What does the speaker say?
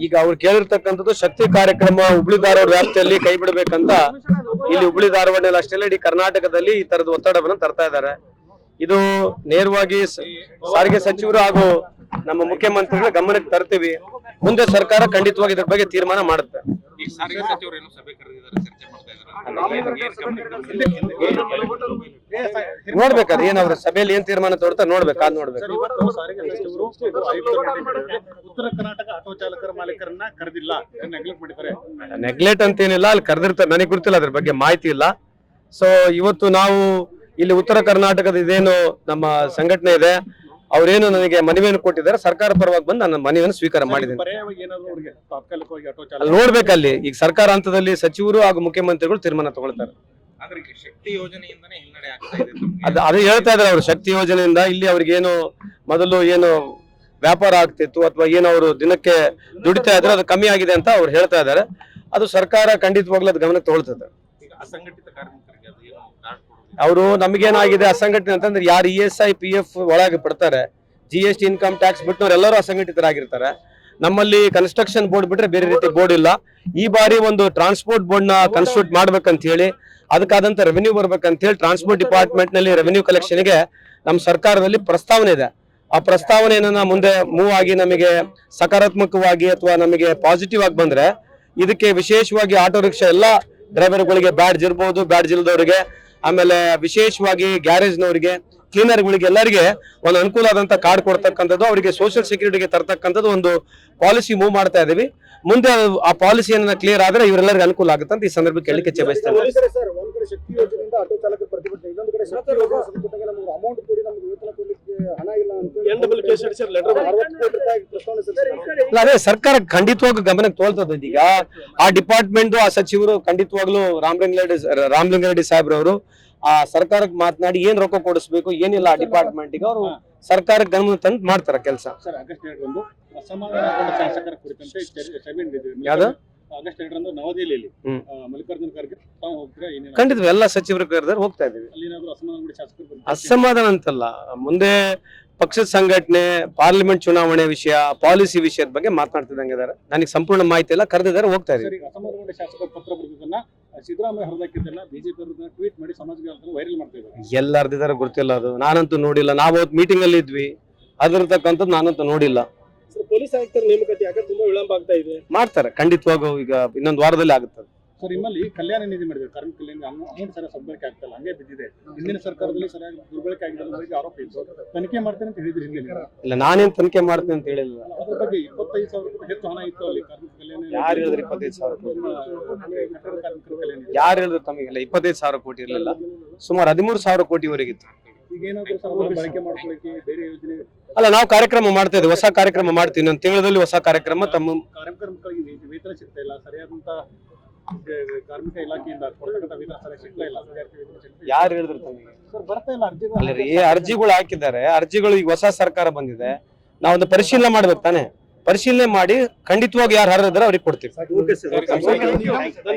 ಈಗ ಅವ್ರು ಕೇಳಿರ್ತಕ್ಕಂಥದ್ದು ಶಕ್ತಿ ಕಾರ್ಯಕ್ರಮ ಹುಬ್ಳಿ ಧಾರವಾಡ ವ್ಯಾಪ್ತಿಯಲ್ಲಿ ಕೈ ಬಿಡಬೇಕಂತ ಇಲ್ಲಿ ಹುಬ್ಳಿ ಧಾರವಾಡ ಅಷ್ಟೆಲ್ಲ ಇಡೀ ಕರ್ನಾಟಕದಲ್ಲಿ ಈ ತರದ ಒತ್ತಡವನ್ನು ತರ್ತಾ ಇದ್ದಾರೆ. ಇದು ನೇರವಾಗಿ ಸಾರಿಗೆ ಸಚಿವರು ಹಾಗೂ ನಮ್ಮ ಮುಖ್ಯಮಂತ್ರಿಗಳ ಗಮನಕ್ಕೆ ತರ್ತೀವಿ. ಮುಂದೆ ಸರ್ಕಾರ ಖಂಡಿತವಾಗಿ ಇದ್ರ ಬಗ್ಗೆ ತೀರ್ಮಾನ ಮಾಡುತ್ತೆ. ನೋಡ್ಬೇಕಾದ್ರೆ ಏನಾದ್ರು ಸಭೆಯಲ್ಲಿ ಏನ್ ತೀರ್ಮಾನ ತಗೊಳ್ತಾರೆ ನೋಡ್ಬೇಕು. ಉತ್ತರ ಕರ್ನಾಟಕ ಆಟೋ ಚಾಲಕರ ಮಾಲೀಕರನ್ನ ಕರೆದಿಲ್ಲ, ನೆಗ್ಲೆಕ್ಟ್ ಅಂತ ಏನಿಲ್ಲ, ಅಲ್ಲಿ ಕರೆದಿರ್ತಾರೆ. ನನಗೆ ಗೊತ್ತಿಲ್ಲ, ಅದ್ರ ಬಗ್ಗೆ ಮಾಹಿತಿ ಇಲ್ಲ. ಸೊ ಇವತ್ತು ನಾವು ಇಲ್ಲಿ ಉತ್ತರ ಕರ್ನಾಟಕದ ಇದೇನು ನಮ್ಮ ಸಂಘಟನೆ ಇದೆ, ಅವ್ರೇನು ನನಗೆ ಮನವಿಯನ್ನು ಕೊಟ್ಟಿದ್ದಾರೆ, ಸರ್ಕಾರ ಪರವಾಗಿ ಬಂದು ನನ್ನ ಮನವಿಯನ್ನು ಸ್ವೀಕಾರ ಮಾಡಿದ್ದೀನಿ. ಅಲ್ಲಿ ನೋಡ್ಬೇಕಲ್ಲಿ ಈಗ ಸರ್ಕಾರ ಹಂತದಲ್ಲಿ ಸಚಿವರು ಹಾಗೂ ಮುಖ್ಯಮಂತ್ರಿಗಳು ತೀರ್ಮಾನ ತಗೊಳ್ತಾರೆ. ಅದು ಹೇಳ್ತಾ ಇದ್ದಾರೆ ಅವರು. ಶಕ್ತಿ ಯೋಜನೆಯಿಂದ ಇಲ್ಲಿ ಅವ್ರಿಗೇನು ಮೊದಲು ಏನು ವ್ಯಾಪಾರ ಆಗ್ತಿತ್ತು ಅಥವಾ ಏನು ಅವರು ದಿನಕ್ಕೆ ದುಡಿತಾ ಇದ್ರೆ ಅದು ಕಮ್ಮಿ ಆಗಿದೆ ಅಂತ ಅವ್ರು ಹೇಳ್ತಾ ಇದ್ದಾರೆ. ಅದು ಸರ್ಕಾರ ಖಂಡಿತವಾಗ್ಲೂ ಅದು ಗಮನಕ್ಕೆ ತಗೊಳ್ತದೆ. ಅವರು ನಮಗೇನಾಗಿದೆ ಅಸಂಘಟಿತ ಅಂತಂದ್ರೆ ಯಾರು ESI PF ಒಳಗೆ ಪಡ್ತಾರೆ, GST ಇನ್ಕಮ್ ಟ್ಯಾಕ್ಸ್ ಬಿಟ್ಟವ್ರು ಎಲ್ಲರೂ ಅಸಂಘಟಿತರಾಗಿರ್ತಾರೆ. ನಮ್ಮಲ್ಲಿ ಕನ್ಸ್ಟ್ರಕ್ಷನ್ ಬೋರ್ಡ್ ಬಿಟ್ರೆ ಬೇರೆ ರೀತಿ ಬೋರ್ಡ್ ಇಲ್ಲ. ಈ ಬಾರಿ ಒಂದು ಟ್ರಾನ್ಸ್ಪೋರ್ಟ್ ಬೋರ್ಡ್ ನ ಕನ್ಸ್ಟಿಟ್ಯೂಟ್ ಮಾಡ್ಬೇಕಂತ ಹೇಳಿ ಅದಕ್ಕಾದಂತ ರೆವೆನ್ಯೂ ಬರ್ಬೇಕಂತ ಹೇಳಿ ಟ್ರಾನ್ಸ್ಪೋರ್ಟ್ ಡಿಪಾರ್ಟ್ಮೆಂಟ್ ನಲ್ಲಿ ರೆವೆನ್ಯೂ ಕಲೆಕ್ಷನ್ ಗೆ ನಮ್ಮ ಸರ್ಕಾರದಲ್ಲಿ ಪ್ರಸ್ತಾವನೆ ಇದೆ. ಆ ಪ್ರಸ್ತಾವನೆಯನ್ನ ಮುಂದೆ ಮೂವ್ ಆಗಿ ನಮಗೆ ಸಕಾರಾತ್ಮಕವಾಗಿ ಅಥವಾ ನಮಗೆ ಪಾಸಿಟಿವ್ ಆಗಿ ಬಂದ್ರೆ ಇದಕ್ಕೆ ವಿಶೇಷವಾಗಿ ಆಟೋ ರಿಕ್ಷಾ ಎಲ್ಲಾ ಡ್ರೈವರ್ಗಳಿಗೆ ಬ್ಯಾಡ್ಜ್ ಇರ್ಬೋದು, ಬ್ಯಾಡ್ಜ್ ಇಲ್ದವ್ರಿಗೆ, ಆಮೇಲೆ ವಿಶೇಷವಾಗಿ ಗ್ಯಾರೇಜ್ನವರಿಗೆ, ಕ್ಲೀನರ್ಗಳಿಗೆ ಎಲ್ಲರಿಗೆ ಒಂದು ಅನುಕೂಲ ಆದಂತ ಕಾರ್ಡ್ ಕೊಡ್ತಕ್ಕಂಥದ್ದು, ಅವರಿಗೆ ಸೋಷಿಯಲ್ ಸೆಕ್ಯೂರಿಟಿಗೆ ತರ್ತಕ್ಕಂಥದ್ದು ಒಂದು ಪಾಲಿಸಿ ಮೂವ್ ಮಾಡ್ತಾ ಇದೀವಿ. ಮುಂದೆ ಆ ಪಾಲಿಸಿಯನ್ನ ಕ್ಲಿಯರ್ ಆದ್ರೆ ಇವರೆಲ್ಲರಿಗೂ ಅನುಕೂಲ ಆಗುತ್ತೆ ಅಂತ ಈ ಸಂದರ್ಭಕ್ಕೆ ಹೇಳಲಿಕ್ಕೆ ಬಯಸ್ತೇನೆ. ಅದೇ ಸರ್ಕಾರ ಖಂಡಿತವಾಗ್ಲೂ ಗಮನಕ್ಕೆ ತೋಳ್ತದ. ಈಗ ಆ ಡಿಪಾರ್ಟ್ಮೆಂಟ್ ಆ ಸಚಿವರು ಖಂಡಿತವಾಗ್ಲೂ ರಾಮಲಿಂಗಾರೆಡ್ಡಿ ಸಾಹೇಬ್ರವರು ಆ ಸರ್ಕಾರಕ್ಕೆ ಮಾತನಾಡಿ ಏನ್ ರೊಕ್ಕ ಕೊಡಿಸ್ಬೇಕು ಏನಿಲ್ಲ ಆ ಡಿಪಾರ್ಟ್ಮೆಂಟ್ ಗೆ ಅವರು ಸರ್ಕಾರಕ್ಕೆ ಗಮನ ತಂದು ಮಾಡ್ತಾರ ಕೆಲಸ. ಯಾವ್ದು ನವದೆಹಲಿಯಲ್ಲಿ ಮಲ್ಲಿಕಾರ್ಜುನ ಖರ್ಗೆ ಖಂಡಿತ ಎಲ್ಲ ಸಚಿವರು ಕರೆದ್ರೆ ಹೋಗ್ತಾ ಇದೀವಿ. ಅಸಮಾಧಾನ ಅಂತಲ್ಲ, ಮುಂದೆ ಪಕ್ಷದ ಸಂಘಟನೆ, ಪಾರ್ಲಿಮೆಂಟ್ ಚುನಾವಣೆ ವಿಷಯ, ಪಾಲಿಸಿ ವಿಷಯದ ಬಗ್ಗೆ ಮಾತನಾಡ್ತಿದ್ದಂಗೆ ಇದಾರೆ. ನನಗೆ ಸಂಪೂರ್ಣ ಮಾಹಿತಿ ಇಲ್ಲ, ಕರೆದಿದ್ದಾರೆ, ಹೋಗ್ತಾ ಇದೀವಿ. ಅಸಮಾಧಾನಗೊಂಡ ಶಾಸಕರ ಪತ್ರ ಬರೆದಿದ್ದನ್ನ ಸಿದ್ದರಾಮಯ್ಯ ಹರಿದಾಕಿದ್ದನ್ನ ಬಿಜೆಪಿ ಟ್ವೀಟ್ ಮಾಡಿ ಸಮಾಜ ಜಾಲತಾಣದಲ್ಲಿ ವೈರಲ್ ಮಾಡ್ತಾ ಇದ್ದಾರೆ. ಎಲ್ಲ ಹರಿದಿದ್ದಾರೆ ಗೊತ್ತಿಲ್ಲ, ಅದು ನಾನಂತೂ ನೋಡಿಲ್ಲ. ನಾವು ಅವತ್ತು ಮೀಟಿಂಗ್ ಅಲ್ಲಿ ಇದ್ವಿ, ಅದಿರ್ತಕ್ಕಂಥದ್ದು ನಾನಂತೂ ನೋಡಿಲ್ಲ. ಪೊಲೀಸ್ ಆಯುಕ್ತರ ನೇಮಕಾತಿ ಯಾಕೆ ತುಂಬಾ ವಿಳಂಬ ಆಗ್ತಾ ಇದೆ? ಮಾಡ್ತಾರೆ ಖಂಡಿತವಾಗೂ, ಈಗ ಇನ್ನೊಂದು ವಾರದಲ್ಲಿ ಆಗುತ್ತದೆ. ಸರ್, ನಿಮ್ಮಲ್ಲಿ ಕಲ್ಯಾಣ ನಿಧಿ ಮಾಡಿದ್ರು, ಕಾರ್ಮಿಕ ಕಲ್ಯಾಣ ಅಮೌಂಟ್ ಸರಿಯಾಗಿ ಸದ್ಬಳಕೆ ಆಗ್ತಲ್ಲ, ಹಂಗೆ ಬಿದ್ದಿದೆ. ಹಿಂದಿನ ಸರ್ಕಾರದಲ್ಲಿ ಸರಿಯಾಗಿ ದುರ್ಬಳಕೆ ಆಗಿದೆ ಅನ್ನೋ ಬಗ್ಗೆ ಆರೋಪ ಇತ್ತು. ತನಿಖೆ ಮಾಡ್ತೇನೆ ಅಂತ ಹೇಳಿದ್ರು ಹಿಂದಿನ. ಇಲ್ಲ, ನಾನೇನ್ ತನಿಖೆ ಮಾಡ್ತೇನೆ ಅಂತ ಹೇಳಿಲ್ಲ. ಅದ್ರ ಬಗ್ಗೆ 25,000 ಹೆಚ್ಚು ಹಣ ಇತ್ತು ಅಲ್ಲಿ ಕಾರ್ಮಿಕ ಕಲ್ಯಾಣ. ಯಾರು ಹೇಳಿದ್ರು 25,000 ಕೋಟಿ? ಯಾರು ಹೇಳಿದ್ರು ತಮಗೆಲ್ಲ 25,000 ಕೋಟಿ ಇರಲಿಲ್ಲ, ಸುಮಾರು 13,000 ಕೋಟಿವರೆಗಿತ್ತು. ಈಗ ಏನಾದ್ರು ಬಳಕೆ ಮಾಡ್ಕೊಳ್ಳಿಕ್ಕೆ ಬೇರೆ ಯೋಜನೆ ಅಲ್ಲ, ನಾವು ಕಾರ್ಯಕ್ರಮ ಮಾಡ್ತಾ ಇದ್ದೀವಿ, ಹೊಸ ಕಾರ್ಯಕ್ರಮ ಮಾಡ್ತೀವಿ. ಒಂದು ತಿಂಗಳಲ್ಲಿ ಹೊಸ ಕಾರ್ಯಕ್ರಮ. ತಮ್ಮ ಕಾರ್ಮಿಕರಿಗೆ ವೇತನ ಸಿಗ್ತಾ ಇಲ್ಲ, ಸರಿಯಾದಂತ ಕಾರ್ಮಿಕ ಇಲಾಖೆಯಿಂದ ಕೊಡ್ತಕ್ಕಂಥ ವೇತನ ಸರಿಯಾಗಿ ಸಿಗ್ತಾ ಇಲ್ಲ. ಯಾರು ಹೇಳಿದ್ರು ತಮಗೆ? ಬರ್ತಾ ಇಲ್ಲ ಅರ್ಜಿ. ಅರ್ಜಿಗಳು ಹಾಕಿದ್ದಾರೆ, ಅರ್ಜಿಗಳು ಈಗ ಹೊಸ ಸರ್ಕಾರ ಬಂದಿದೆ, ನಾವೊಂದು ಪರಿಶೀಲನೆ ಮಾಡ್ಬೇಕು ತಾನೆ. ಪರಿಶೀಲನೆ ಮಾಡಿ ಖಂಡಿತವಾಗಿ ಯಾರು ಹರಿದ್ರೆ ಅವ್ರಿಗೆ ಕೊಡ್ತೀವಿ.